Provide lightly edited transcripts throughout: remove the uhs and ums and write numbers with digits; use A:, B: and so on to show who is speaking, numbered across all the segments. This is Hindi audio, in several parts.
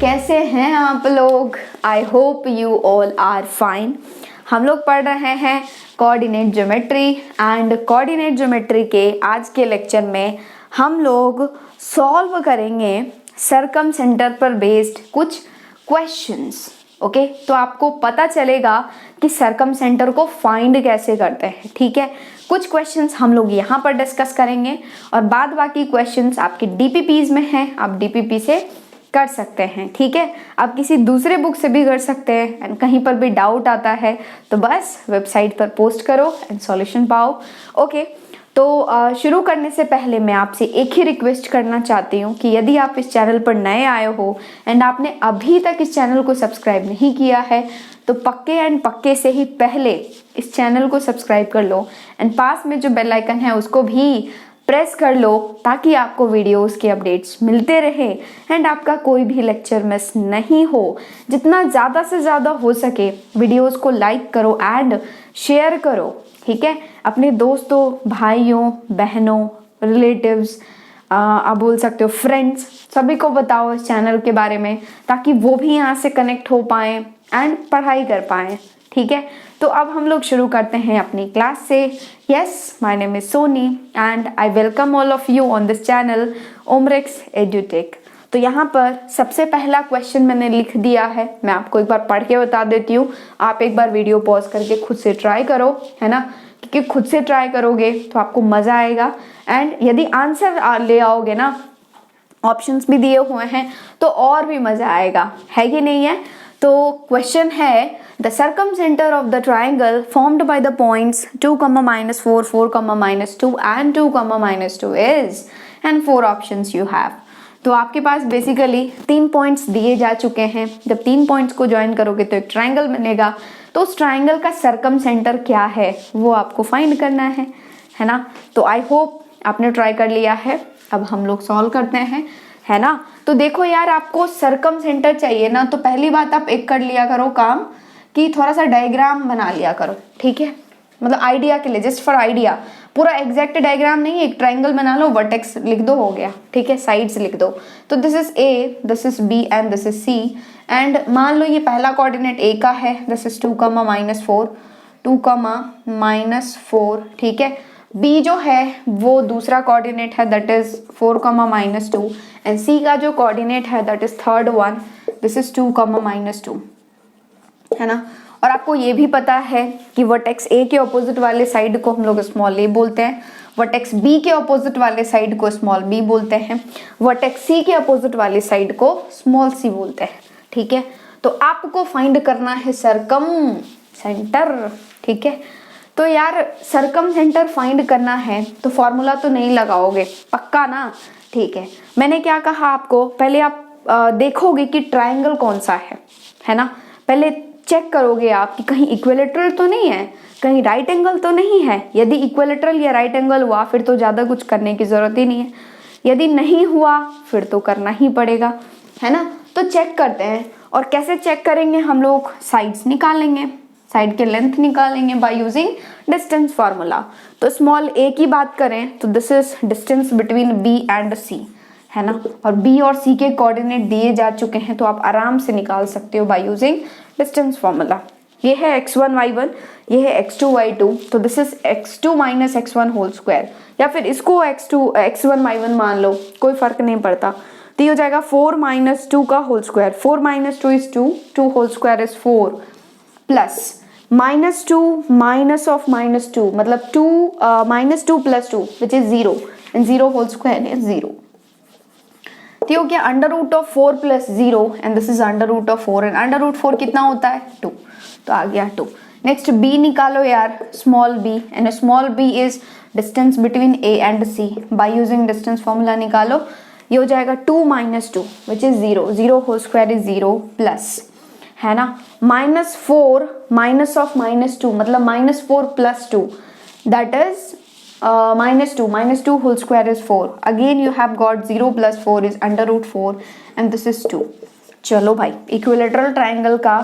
A: कैसे हैं आप लोग? I hope you all are fine. हम लोग पढ़ रहे हैं coordinate geometry and coordinate geometry के आज के लेक्चर में हम लोग सॉल्व करेंगे सरकम सेंटर पर बेस्ड कुछ क्वेश्चंस। ओके, तो आपको पता चलेगा कि सरकम सेंटर को फाइंड कैसे करते हैं। ठीक है, कुछ क्वेश्चंस हम लोग यहाँ पर डिस्कस करेंगे और बाद बाकी क्वेश्चंस आपके डीपीपीज में हैं, आप डीपीपी से कर सकते हैं। ठीक है, आप किसी दूसरे बुक से भी कर सकते हैं एंड कहीं पर भी डाउट आता है तो बस वेबसाइट पर पोस्ट करो एंड सॉल्यूशन पाओ। ओके, तो शुरू करने से पहले मैं आपसे एक ही रिक्वेस्ट करना चाहती हूँ कि यदि आप इस चैनल पर नए आए हो एंड आपने अभी तक इस चैनल को सब्सक्राइब नहीं किया है तो पक्के से ही पहले इस चैनल को सब्सक्राइब कर लो एंड पास में जो बेल आइकन है उसको भी प्रेस कर लो ताकि आपको वीडियोस के अपडेट्स मिलते रहे एंड आपका कोई भी लेक्चर मिस नहीं हो। जितना ज़्यादा से ज़्यादा हो सके वीडियोस को लाइक करो एंड शेयर करो। ठीक है, अपने दोस्तों, भाइयों, बहनों, रिलेटिव्स, आप बोल सकते हो फ्रेंड्स, सभी को बताओ इस चैनल के बारे में ताकि वो भी यहाँ से कनेक्ट हो पाएँ एंड पढ़ाई कर पाएँ। ठीक है, तो अब हम लोग शुरू करते हैं अपनी क्लास से। Yes, my name is Soni and I welcome all of you on this channel Omrex Edutech. तो यहाँ पर सबसे पहला क्वेश्चन मैंने लिख दिया है, मैं आपको एक बार पढ़ के बता देती हूँ। आप एक बार वीडियो पॉज करके खुद से ट्राई करो, है ना, क्योंकि खुद से ट्राई करोगे तो आपको मज़ा आएगा एंड यदि आंसर ले आओगे ना, ऑप्शंस भी दिए हुए हैं तो और भी मज़ा आएगा, है कि नहीं है। तो क्वेश्चन है the circum centre of the triangle formed by the points 2, -4, 4, -2 and 2, -2 is and 4 options you have. तो आपके पास बेसिकली 3 पॉइंट्स दिए जा चुके हैं। जब 3 पॉइंट्स को ज्वाइन करोगे तो एक ट्राइंगल बनेगा, तो उस ट्राइंगल का सर्कम सेंटर क्या है वो आपको फाइंड करना है ना। तो आई होप आपने ट्राई कर लिया है। अब हम लोग सॉल्व करते हैं, है ना। तो देखो यार, आपको सरकम सेंटर चाहिए ना, तो पहली बात आप एक कर लिया करो काम कि थोड़ा सा डायग्राम बना लिया करो। ठीक है, मतलब आइडिया के लिए, जस्ट फॉर आइडिया, पूरा एग्जैक्ट डायग्राम नहीं, एक ट्राइंगल बना लो, वर्टेक्स लिख दो, हो गया। ठीक है, साइड्स लिख दो। तो this is A, this is B and this is C and मान लो ये पहला कोऑर्डिनेट ए का है, दिस इज 2, -4, 2, -4। ठीक है, बी जो है वो दूसरा कोऑर्डिनेट है, दैट इज 4, -2 एंड सी का जो कोऑर्डिनेट है that is third one, this is 2, -2, है ना। और आपको ये भी पता है कि वर्टेक्स ए के ऑपोजिट वाले साइड को हम लोग स्मॉल ए बोलते हैं, वर्टेक्स बी के ऑपोजिट वाले साइड को स्मॉल बी बोलते हैं, वर्टेक्स सी के ऑपोजिट वाले साइड को स्मॉल सी बोलते हैं। ठीक है, तो आपको फाइंड करना है सरकम सेंटर। ठीक है, तो यार सरकम सेंटर फाइंड करना है तो फॉर्मूला तो नहीं लगाओगे, पक्का ना। ठीक है, मैंने क्या कहा आपको, पहले आप देखोगे कि ट्राइंगल कौन सा है ना। पहले चेक करोगे आप कि कहीं इक्विलेटरल तो नहीं है, कहीं राइट एंगल तो नहीं है। यदि इक्विलेटरल या राइट एंगल हुआ फिर तो ज़्यादा कुछ करने की ज़रूरत ही नहीं है, यदि नहीं हुआ फिर तो करना ही पड़ेगा, है ना। तो चेक करते हैं, और कैसे चेक करेंगे, हम लोग साइड्स निकालेंगे, साइड के लेंथ निकालेंगे बाय यूजिंग डिस्टेंस फार्मूला। तो स्मॉल ए की बात करें तो this is distance between B and C, है ना, और बी और सी के कोऑर्डिनेट दिए जा चुके हैं तो आप आराम से निकाल सकते हो बाय यूजिंग डिस्टेंस फार्मूला। ये है x1 y1, ये है x2 y2, तो this is x2 - x1 whole square, या फिर इसको x1 y1 मान लो, कोई फर्क नहीं पड़ता। तो ये हो जाएगा 4 - 2 का whole square, 4 - 2 is 2, 2 whole square is 4 plus -2 -2 मतलब 2 -2 + 2 which is 0 and 0 whole square is 0। तो हो गया √4 + 0 एंड दिस इज √4 एंड √4 कितना होता है 2, तो आ गया 2। नेक्स्ट बी निकालो यार, small B, and small B is distance between A and C, by using distance formula निकालो। ये हो जाएगा 2 - 2 which is 0, 0 whole square is 0 plus, है ना, -4 -2 मतलब -4 + 2 that is -2 whole square is 4. Again you have got 0 + 4 is √4 and this is 2. चलो भाई, इक्विलेटरल ट्राइंगल का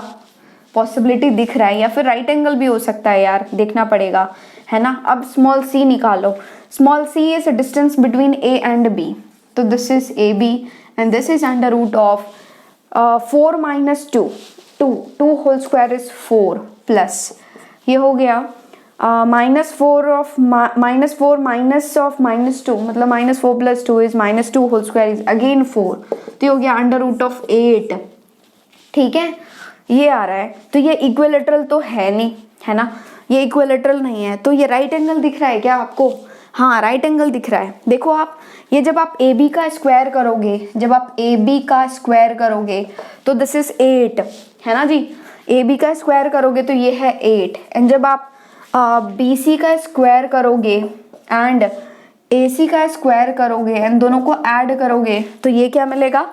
A: पॉसिबिलिटी दिख रहा है, या फिर राइट एंगल भी हो सकता है यार, देखना पड़ेगा, है ना। अब स्मॉल सी निकालो, small C is distance between A and B, तो this is A B and this is √of 4 minus two, two whole square is 4 plus ये हो गया -4 ऑफ -4 माइनस ऑफ -2 मतलब -4 plus 2 is -2 whole square is again 4, तो ये हो गया √8। ठीक है, ये आ रहा है। तो ये इक्विलेटरल तो है नहीं, है ना, ये इक्विलेटरल नहीं है। तो ये राइट एंगल दिख रहा है क्या आपको? हाँ, राइट एंगल दिख रहा है। देखो आप, ये जब आप ए बी का स्क्वायर करोगे, जब आप ए बी का स्क्वायर करोगे तो दिस इज 8, है ना जी। ए बी का स्क्वायर करोगे तो ये है 8, एंड जब आप बी सी का स्क्वायर करोगे एंड ए सी का स्क्वायर करोगे एंड दोनों को ऐड करोगे तो ये क्या मिलेगा?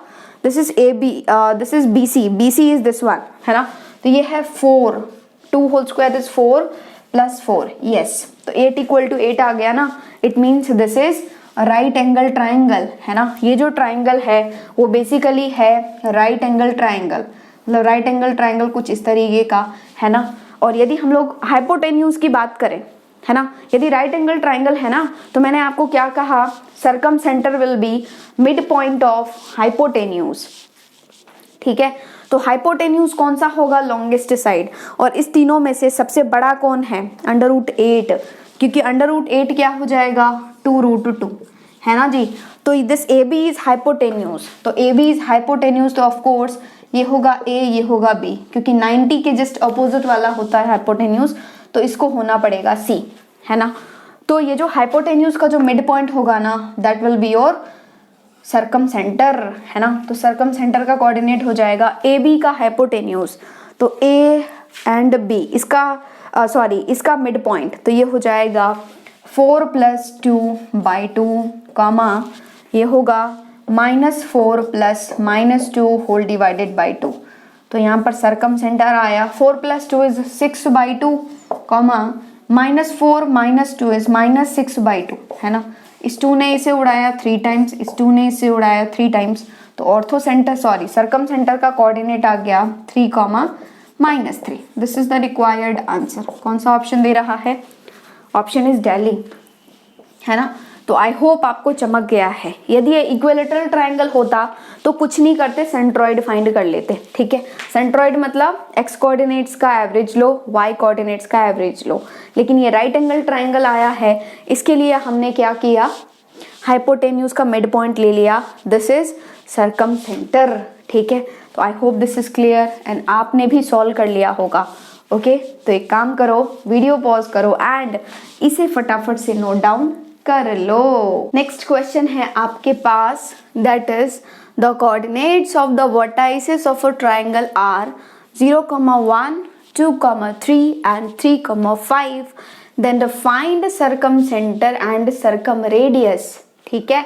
A: This is A B, this is B C is this one, है ना। तो ये है 4, 2 whole square is 4 plus 4, yes. तो 8 इक्वल टू 8 आ गया ना, it means this is right angle triangle, है ना। ये जो ट्राइंगल है वो बेसिकली है राइट एंगल ट्राइंगल, मतलब राइट एंगल ट्राइंगल कुछ इस तरीके का, है ना। और यदि हम लोग हाइपोटेन्यूज की बात करें, है ना, यदि राइट एंगल ट्राइंगल है ना, तो मैंने आपको क्या कहा? Circum centre will be mid point of hypotenuse. ठीक है, तो हाइपोटेन्यूज कौन सा होगा? Longest side. और इस तीनों में से सबसे बड़ा कौन है? √8, क्योंकि √8 क्या हो जाएगा? 2√2, है ना जी। तो this A B is hypotenuse, तो ए बी इज हाइपोटेन्यूज, तो ऑफ कोर्स ये होगा ए, ये होगा बी, क्योंकि 90 के जस्ट अपोजिट वाला होता है हाइपोटेन्यूज, तो इसको होना पड़ेगा सी, है ना। तो ये जो हाइपोटेन्यूज का जो मिड पॉइंट होगा ना, that will be your circum centre, है ना। तो सर्कम सेंटर का कोऑर्डिनेट हो जाएगा ए बी का हाइपोटेन्यूज, तो ए एंड बी इसका इसका मिड पॉइंट, तो ये हो जाएगा 4 + 2/2 कामा ये होगा -4 + -2 होल डिवाइडेड बाई 2। तो यहाँ पर सर्कम सेंटर आया 4 + 2 इज 6/2 कॉमा -4 - 2 इज -6/2, है ना। इस 2 ने इसे उड़ाया 3 टाइम्स, इस 2 ने इसे उड़ाया 3 टाइम्स, तो ऑर्थो सेंटर सर्कम सेंटर का कोऑर्डिनेट आ गया 3, -3। This is the required answer. कौन सा ऑप्शन दे रहा है? ऑप्शन इज दिल्ली, है ना। तो आई होप आपको चमक गया है। यदि ये इक्विलेटरल ट्रायंगल होता तो कुछ नहीं करते, सेंट्रॉइड फाइंड कर लेते। ठीक है, सेंट्रॉइड मतलब एक्स कोऑर्डिनेट्स का एवरेज लो, वाई कोऑर्डिनेट्स का एवरेज लो। लेकिन ये राइट एंगल ट्रायंगल आया है, इसके लिए हमने क्या किया? हाइपोटेन्यूज का मिड पॉइंट ले लिया, दिस इज सर्कम सेंटर। ठीक है, तो I hope this is clear and आपने भी सॉल्व कर लिया होगा। ओके, तो एक काम करो, वीडियो पॉज करो एंड इसे फटाफट से नोट डाउन कर लो। नेक्स्ट क्वेश्चन है आपके पास, that is the coordinates of the vertices of a triangle are 0,1, 2,3 and 3,5, then find circum centre and circum radius. ठीक है,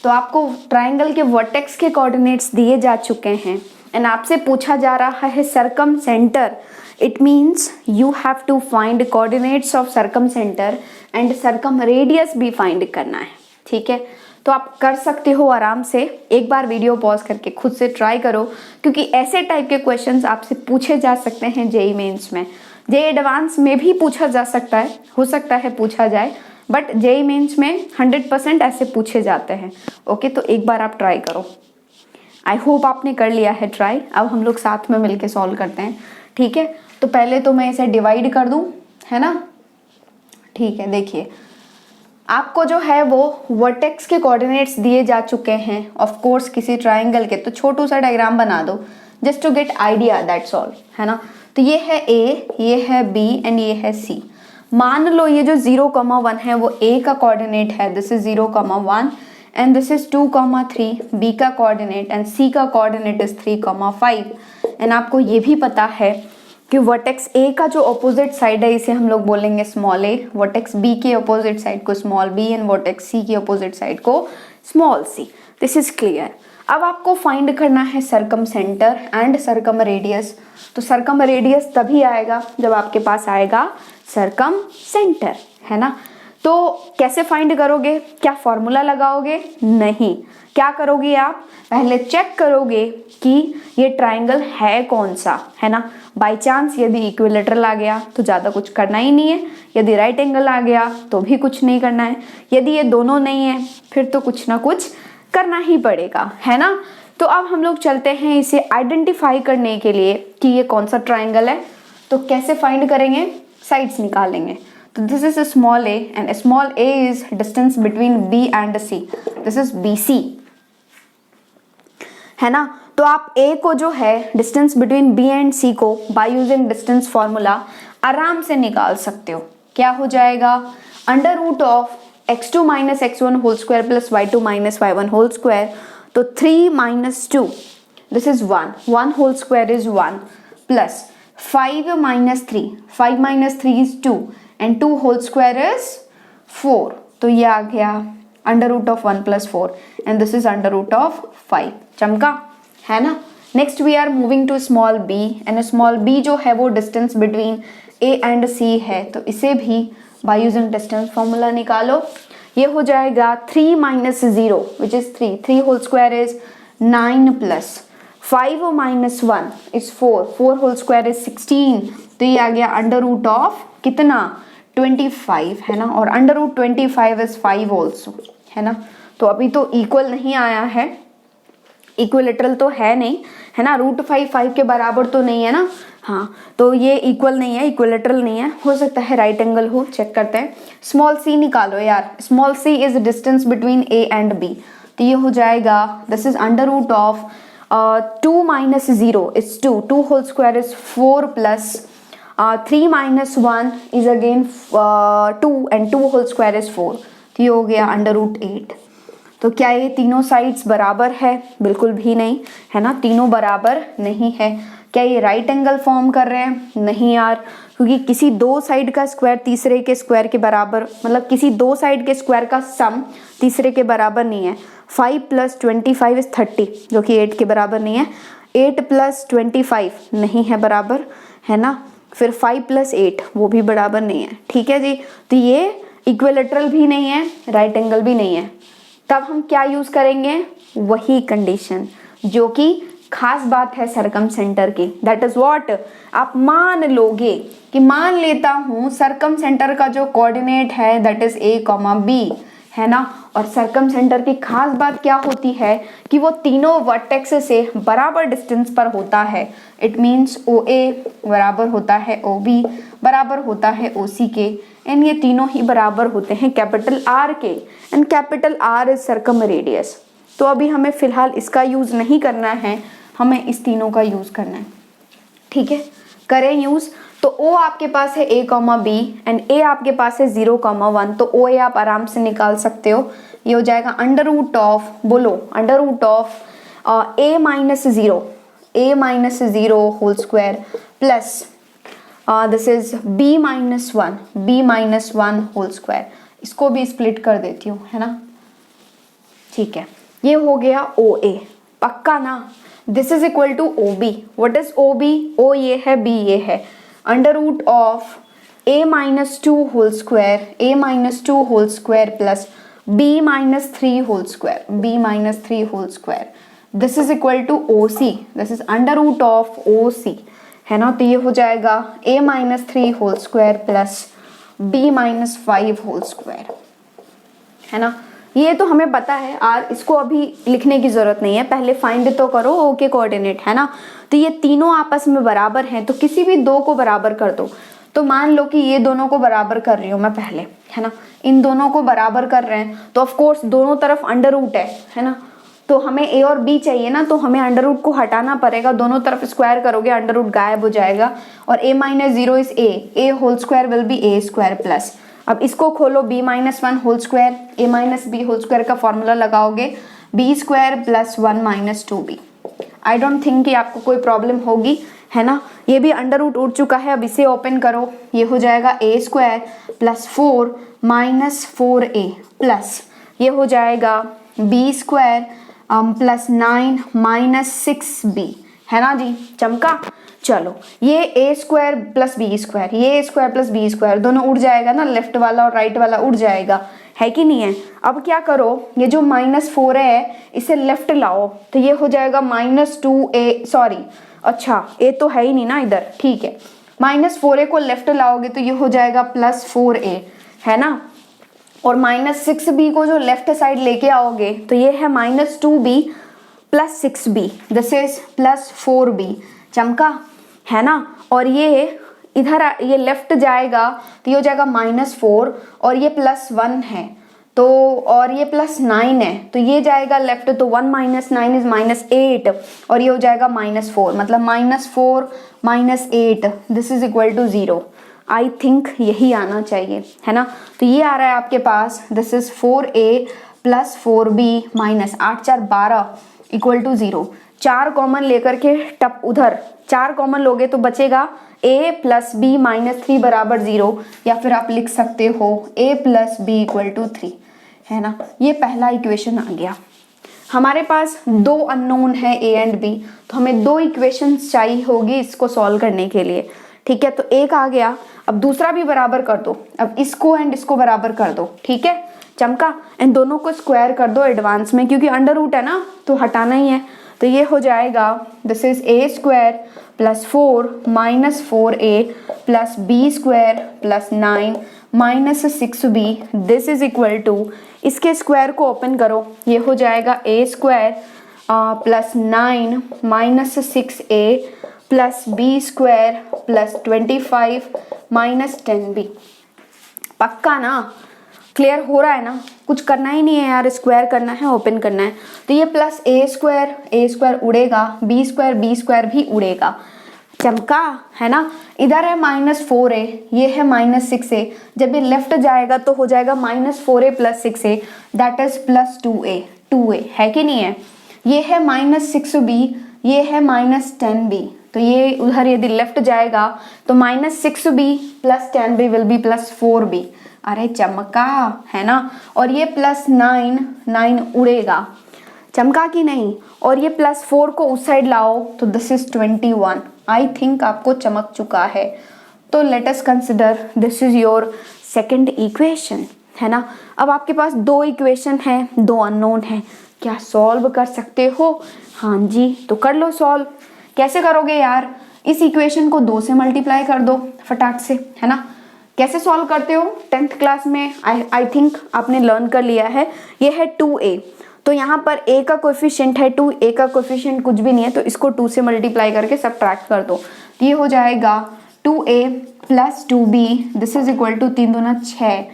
A: तो आपको ट्रायंगल के वर्टेक्स के कोऑर्डिनेट्स दिए जा चुके हैं एंड आपसे पूछा जा रहा है circumcentre. It means you have to find coordinates of circum centre and circum radius भी फाइंड करना है। ठीक है, तो आप कर सकते हो आराम से, एक बार वीडियो पॉज करके खुद से ट्राई करो, क्योंकि ऐसे टाइप के क्वेश्चंस आपसे पूछे जा सकते हैं जेईई मेंस में। जेईई एडवांस में भी पूछा जा सकता है, हो सकता है पूछा जाए, बट जेईई मेंस में 100% ऐसे पूछे जाते हैं। ओके, तो एक बार आप ट्राई करो। आई होप आपने कर लिया है ट्राई। अब हम लोग साथ में मिलके सॉल्व करते हैं। ठीक है, तो पहले तो मैं इसे डिवाइड कर दूं, है ना। ठीक है, देखिए आपको जो है वो वर्टेक्स के कोऑर्डिनेट्स दिए जा चुके हैं ऑफ कोर्स किसी ट्रायंगल के, तो छोटू सा डायग्राम बना दो just to get idea, that's all, है ना। तो ये है ए, ये है बी एंड ये है सी। मान लो ये जो 0,1 है वो ए का कोऑर्डिनेट है, this is 0,1 and this is 2,3 B का कोऑर्डिनेट एंड सी का कोऑर्डिनेट इज 3,5। एंड आपको ये भी पता है कि वर्टेक्स ए का जो अपोजिट साइड है इसे हम लोग बोलेंगे स्मॉल ए, वर्टेक्स बी के अपोजिट साइड को small B and vertex C के अपोजिट साइड को small C. This is clear. अब आपको फाइंड करना है circum centre and circum radius. तो सर्कम रेडियस तभी आएगा जब आपके पास आएगा सर्कम सेंटर, है ना। तो कैसे फाइंड करोगे? क्या फॉर्मूला लगाओगे? नहीं, क्या करोगे आप? पहले चेक करोगे कि ये ट्रायंगल है कौन सा, है ना। बाय चांस यदि इक्विलेटरल आ गया तो ज़्यादा कुछ करना ही नहीं है, यदि राइट एंगल आ गया तो भी कुछ नहीं करना है, यदि ये दोनों नहीं है फिर तो कुछ ना कुछ करना ही पड़ेगा, है ना। तो अब हम लोग चलते हैं इसे आइडेंटिफाई करने के लिए कि ये कौन सा ट्राइंगल है। तो कैसे फाइंड करेंगे, साइड्स निकालेंगे। तो this is small A and small A is distance between B and C, this is B C, है ना। तो आप ए को जो है distance between B and C को बाय यूजिंग डिस्टेंस फॉर्मूला आराम से निकाल सकते हो। क्या हो जाएगा, under root of x2 minus x1 whole square plus y2 minus y1 whole square. तो 3 minus 2 this is 1 whole square is 1 plus 5 minus 3 5 minus 3 is 2 and 2 whole square is 4। तो ये आ गया under root of 1 plus 4 and this is under root of 5। चमका, है ना। Next we are moving to small B and small B जो है वो distance between A and C है। तो इसे भी बाय यूजिंग डिस्टेंस फॉर्मूला निकालो। ये हो जाएगा 3 minus 0 which is 3 whole square is 9 plus 5 minus 1 is 4 whole square is 16। तो ये आ गया अंडर रूट ऑफ कितना 25, है ना। और अंडर रूट 25 इज 5 ऑल्सो, है ना। तो अभी तो इक्वल नहीं आया है, इक्विलेटरल तो है नहीं, है ना। रूट 5 के बराबर तो नहीं है ना, हाँ। तो ये इक्वल नहीं है, इक्विलेटरल नहीं है, हो सकता है राइट एंगल हो, चेक करते हैं। स्मॉल सी निकालो यार, small C is distance between A and B. तो ये हो जाएगा this is under root of 2 minus 0 is 2 whole square is 4 plus 3 minus 1 is again 2 and 2 whole square is 4। तो ये हो गया अंडर रूट 8। तो क्या ये तीनों साइड्स बराबर है, बिल्कुल भी नहीं, है ना। तीनों बराबर नहीं है। क्या ये राइट एंगल फॉर्म कर रहे हैं, नहीं यार, क्योंकि किसी दो साइड का स्क्वायर तीसरे के स्क्वायर के बराबर, मतलब किसी दो साइड के स्क्वायर का सम तीसरे के बराबर नहीं है। 5 प्लस 25 इज 30 जो कि 8 के बराबर नहीं है। 8 प्लस 25 नहीं है बराबर, है ना। फिर 5 प्लस 8 वो भी बराबर नहीं है, ठीक है जी। तो ये इक्विलेटरल भी नहीं है, राइट एंगल भी नहीं है। तब हम क्या यूज करेंगे, वही कंडीशन जो कि खास बात है सरकम सेंटर की, दैट इज व्हाट। आप मान लोगे कि मान लेता हूं सरकम सेंटर का जो कोऑर्डिनेट है दैट इज a, b, है ना। और सरकम सेंटर की खास बात क्या होती है कि वो तीनों वर्टेक्स से बराबर डिस्टेंस पर होता है। इट मीन्स OA बराबर होता है OB बराबर होता है OC के, एंड ये तीनों ही बराबर होते हैं कैपिटल R के, and capital R is circum radius. तो अभी हमें फिलहाल इसका यूज नहीं करना है, हमें इस तीनों का यूज करना है, ठीक है। करें यूज। तो O आपके पास है A, B एंड A आपके पास है 0, 1। तो OA आप आराम से निकाल सकते हो। ये हो जाएगा अंडर रूट ऑफ, बोलो under root of A minus 0 whole square plus this is B minus 1 whole square. इसको भी स्प्लिट कर देती हूँ, है ना, ठीक है। ये हो गया OA, पक्का ना। This is equal to OB। What is OB? O ये है, B ये है। Under root of A minus 2 whole square plus B minus 3 whole square. This is equal to OC। This is under root of OC, है ना। तो ये हो जाएगा A minus 3 whole square plus B minus 5 whole square, है ना। ये तो हमें पता है आर, इसको अभी लिखने की जरूरत नहीं है, पहले फाइंड तो करो O के कोऑर्डिनेट, है ना। तो ये तीनों आपस में बराबर हैं, तो किसी भी दो को बराबर कर दो। तो मान लो कि ये दोनों को बराबर कर रही हूँ मैं पहले, है ना। इन दोनों को बराबर कर रहे हैं तो ऑफ कोर्स दोनों तरफ अंडर रूट है ना। तो हमें A और B चाहिए ना, तो हमें अंडर रूट को हटाना पड़ेगा। दोनों तरफ स्क्वायर करोगे अंडर रूट गायब हो जाएगा, और A minus 0 is A whole square will be A square plus. अब इसको खोलो B minus 1 whole square, A minus B whole square का फॉर्मूला लगाओगे B square plus 1 minus 2B। I don't think कि आपको कोई प्रॉब्लम होगी, है ना। ये भी अंडर रूट उठ चुका है, अब इसे ओपन करो। ये हो जाएगा A square plus 4 minus 4A plus ये हो जाएगा B square plus 9 minus 6B, है ना जी। चमका। चलो ये A square plus B square, ये A square plus B square दोनों उड़ जाएगा ना, लेफ्ट वाला और राइट वाला उड़ जाएगा, है कि नहीं है। अब क्या करो, ये जो -4 है इसे लेफ्ट लाओ, तो ये हो जाएगा -2A, सॉरी अच्छा A तो है ही नहीं ना इधर, ठीक है। -4A को लेफ्ट लाओगे तो ये हो जाएगा +4A, है ना। और -6B को जो लेफ्ट साइड लेके आओगे तो ये है -2B plus 6b, this is plus 4b, चमका है ना। और ये इधर ये लेफ्ट जाएगा तो ये हो जाएगा -4 और ये +1 है तो, और ये +9 है तो ये जाएगा लेफ्ट, तो 1 - 9 इज -8 और ये हो जाएगा -4, मतलब -4 - 8 this is equal to 0। I think यही आना चाहिए, है ना। तो ये आ रहा है आपके पास, this is 4a + 4b - 8 4 12 equal to 0। 4 common लेकर के टप उधर 4 कॉमन लोगे तो बचेगा a + b - 3 बराबर 0, या फिर आप लिख सकते हो a + b = 3, है ना। ये पहला इक्वेशन आ गया। हमारे पास 2 अननोन है a एंड b, तो हमें 2 इक्वेशंस चाहिए होगी इसको सॉल्व करने के लिए, ठीक है। तो एक आ गया, अब दूसरा भी बराबर कर दो, अब इसको एंड इसको बराबर कर दो, ठीक है चमका। एंड दोनों को स्क्वायर कर दो एडवांस में, क्योंकि अंडर रूट है ना तो हटाना ही है। तो ये हो जाएगा, this is a² + 4 - 4a + b² + 9 - 6b, this is equal to, इसके स्क्वायर को ओपन करो, ये हो जाएगा a² + 9 - 6a + b² + 25 - 10b। पक्का ना, क्लियर हो रहा है ना, कुछ करना ही नहीं है यार, स्क्वायर करना है, ओपन करना है। तो ये +a² उड़ेगा, b² भी उड़ेगा, चमका है ना। इधर है -4a, ये है -6a, जब ये लेफ्ट जाएगा तो हो जाएगा -4a + 6a, that is +2a है कि नहीं है। ये है -6b, ये है -10b, तो ये उधर यदि लेफ्ट जाएगा तो -6b + 10b will be +4b। अरे चमका है ना। और ये +9 उड़ेगा, चमका कि नहीं। और ये +4 को उस साइड लाओ तो दिस इज 21। आई थिंक आपको चमक चुका है। तो let us consider this is your second equation, है ना। अब आपके पास 2 इक्वेशन है, 2 अननोन है, क्या सॉल्व कर सकते हो? हाँ जी, तो कर लो सॉल्व। कैसे करोगे यार, इस इक्वेशन को 2 से मल्टीप्लाई कर दो फटाक से, है ना। कैसे सॉल्व करते हो 10th क्लास में आई थिंक आपने लर्न कर लिया है। ये है 2a, तो यहाँ पर a का कोएफिशिएंट है 2, a का कोएफिशिएंट कुछ भी नहीं है, तो इसको 2 से मल्टीप्लाई करके सबट्रैक्ट कर दो। तो ये हो जाएगा 2a + 2b, this is equal to 3 दूना 6।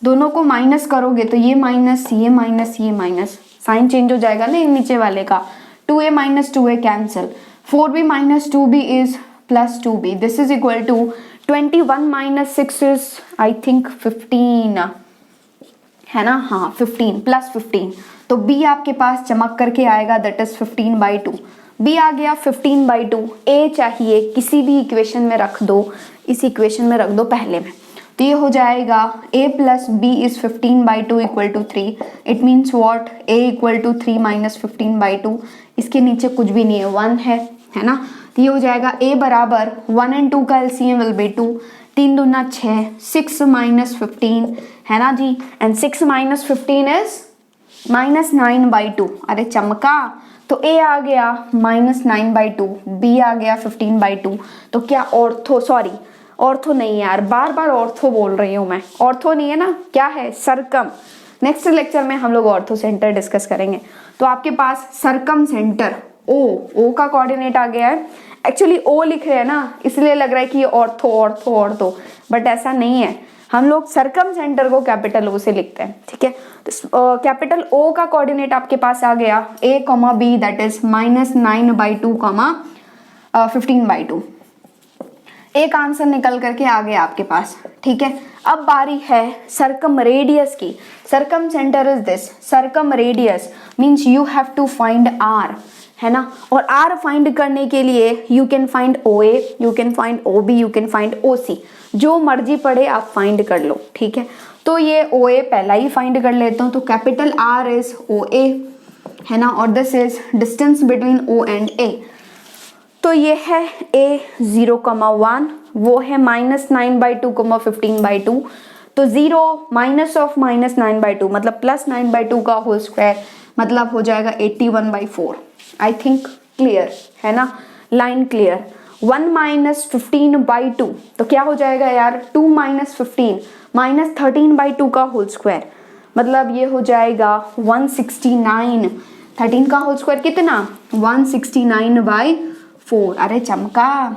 A: दोनों को माइनस करोगे तो ये माइनस, ये माइनस, ये माइनस, साइन चेंज हो जाएगा ना नीचे वाले का। 2a - 2a cancel, 4b - 2b is +2b, this is equal to 21 - 6 is I think 15, है ना। हाँ 15 +15, तो b आपके पास चमक करके आएगा, दैट इज 15/2। b आ गया 15/2। a चाहिए किसी भी इक्वेशन में रख दो, इस इक्वेशन में रख दो पहले में, तो ये हो जाएगा a + b is 15/2 = 3। It means what, a = 3 - 15/2, इसके नीचे कुछ भी नहीं है, 1 है ना। तो ये हो जाएगा a बराबर 1 and 2 का LCM विल बी 2, 3 दूना 6, 6 - 15, है ना जी। And 6 - 15 is -9/2। अरे चमका, तो a आ गया -9/2, b आ गया 15/2। तो क्या ऑर्थो नहीं यार, बार बार ऑर्थो बोल रही हूँ मैं, ऑर्थो नहीं है ना, क्या है सरकम। नेक्स्ट लेक्चर में हम लोग ऑर्थो सेंटर डिस्कस करेंगे। तो आपके पास सरकम सेंटर ओ का कोऑर्डिनेट आ गया है। एक्चुअली ओ लिख रहे हैं ना, इसलिए लग रहा है कि ये ऑर्थो, बट ऐसा नहीं है। हम लोग सरकम सेंटर को कैपिटल ओ से लिखते हैं, ठीक है। तो कैपिटल ओ का कोऑर्डिनेट आपके पास आ गया a, b, दैट इज -9/2, 15/2। एक आंसर निकल करके आ गया आपके पास, ठीक है। अब बारी है सरकम रेडियस की। Circum centre is this, circum radius means you have to find r, है ना। और r फाइंड करने के लिए you can find OA, you can find OB, you can find OC, जो मर्जी पड़े आप फाइंड कर लो, ठीक है। तो ये OA पहला ही फाइंड कर लेता हूँ, तो कैपिटल R इज OA, है ना। और this is distance between O and A। तो ये है a 0,1, वो है -9/2, 15/2। तो 0 - -9/2 मतलब +9/2 का होल स्क्वायर, मतलब हो जाएगा 81/4। आई थिंक क्लियर है ना, लाइन क्लियर। 1 - 15/2 तो क्या हो जाएगा यार, 2 - 15 -13/2 का होल स्क्वायर, मतलब ये हो जाएगा 169। 13 का होल स्क्वायर कितना 169/4। अरे चमका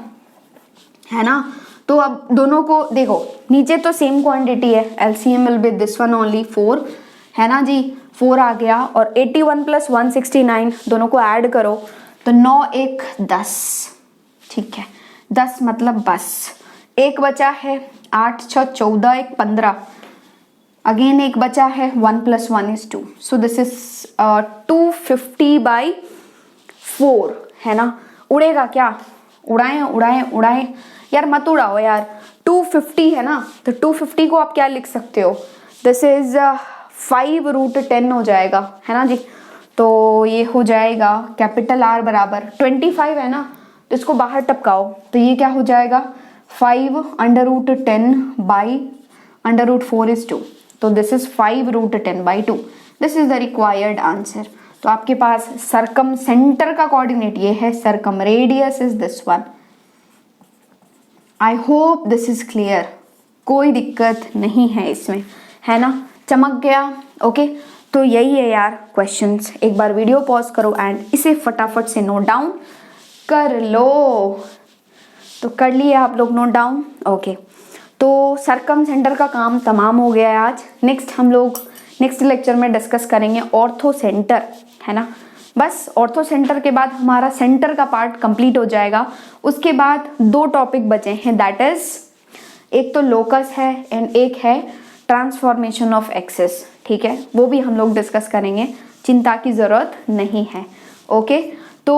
A: है ना। तो अब दोनों को देखो, नीचे तो सेम क्वांटिटी है, LCM will be this one only 4 है ना जी, 4 आ गया। और 81 + 169 दोनों को ऐड करो तो 9 1 10, ठीक है 10 मतलब बस एक बचा है, 8 6 14 1 15, अगेन एक बचा है, 1 + 1 is 2, सो दिस इज 250/4 है ना। उड़ेगा क्या, उड़ाएं उड़ाएं उड़ाएं, यार मत उड़ाओ यार, 250 है ना, तो 250 को आप क्या लिख सकते हो, दिस इज 5√10 हो जाएगा है ना जी। तो ये हो जाएगा कैपिटल R बराबर 25 है ना, तो इसको बाहर टपकाओ तो ये क्या हो जाएगा 5√10/√4 is 2, तो this is 5√10/2, this is the required answer. तो आपके पास सर्कम सेंटर का कोऑर्डिनेट ये है, circum radius is this one. I hope this is clear, कोई दिक्कत नहीं है इसमें है ना, चमक गया। ओके तो यही है यार क्वेश्चंस, एक बार वीडियो पॉज करो एंड इसे फटाफट से नोट डाउन कर लो। तो कर लिए आप लोग नोट डाउन। ओके तो सर्कम सेंटर का काम तमाम हो गया है आज। नेक्स्ट हम लोग नेक्स्ट लेक्चर में डिस्कस करेंगे ऑर्थो सेंटर है ना। बस ऑर्थो सेंटर के बाद हमारा सेंटर का पार्ट कंप्लीट हो जाएगा। उसके बाद 2 टॉपिक बचे हैं, दैट इज एक तो लोकस है एंड एक है ट्रांसफॉर्मेशन ऑफ एक्सेस, ठीक है वो भी हम लोग डिस्कस करेंगे, चिंता की ज़रूरत नहीं है। ओके तो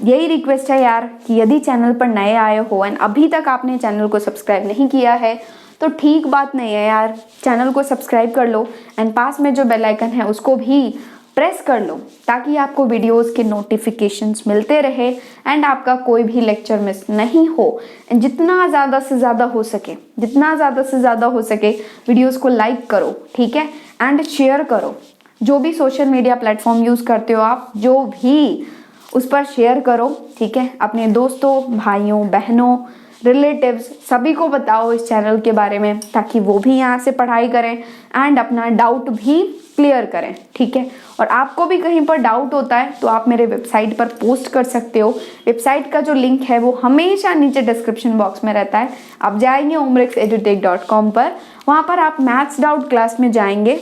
A: यही रिक्वेस्ट है यार कि यदि चैनल पर नए आए हो एंड अभी तक आपने चैनल को सब्सक्राइब नहीं किया है तो ठीक बात नहीं है यार, चैनल को सब्सक्राइब कर लो एंड पास में जो बेल आइकन है उसको भी प्रेस कर लो ताकि आपको वीडियोस के नोटिफिकेशंस मिलते रहे एंड आपका कोई भी लेक्चर मिस नहीं हो। एंड जितना ज़्यादा से ज़्यादा हो सके, जितना ज़्यादा से ज़्यादा हो सके वीडियोस को लाइक करो, ठीक है एंड शेयर करो। जो भी सोशल मीडिया प्लेटफॉर्म यूज़ करते हो आप, जो भी उस पर शेयर करो, ठीक है अपने दोस्तों भाइयों बहनों रिलेटिव्स सभी को बताओ इस चैनल के बारे में, ताकि वो भी यहाँ से पढ़ाई करें एंड अपना डाउट भी क्लियर करें, ठीक है। और आपको भी कहीं पर डाउट होता है तो आप मेरे वेबसाइट पर पोस्ट कर सकते हो। वेबसाइट का जो लिंक है वो हमेशा नीचे डिस्क्रिप्शन बॉक्स में रहता है। आप जाएंगे umrixedutech.com पर, वहाँ पर आप मैथ्स डाउट क्लास में जाएंगे,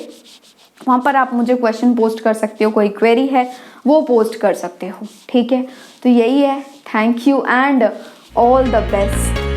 A: वहाँ पर आप मुझे क्वेश्चन पोस्ट कर सकते हो, कोई क्वेरी है वो पोस्ट कर सकते हो, ठीक है। तो यही है, thank you and all the best.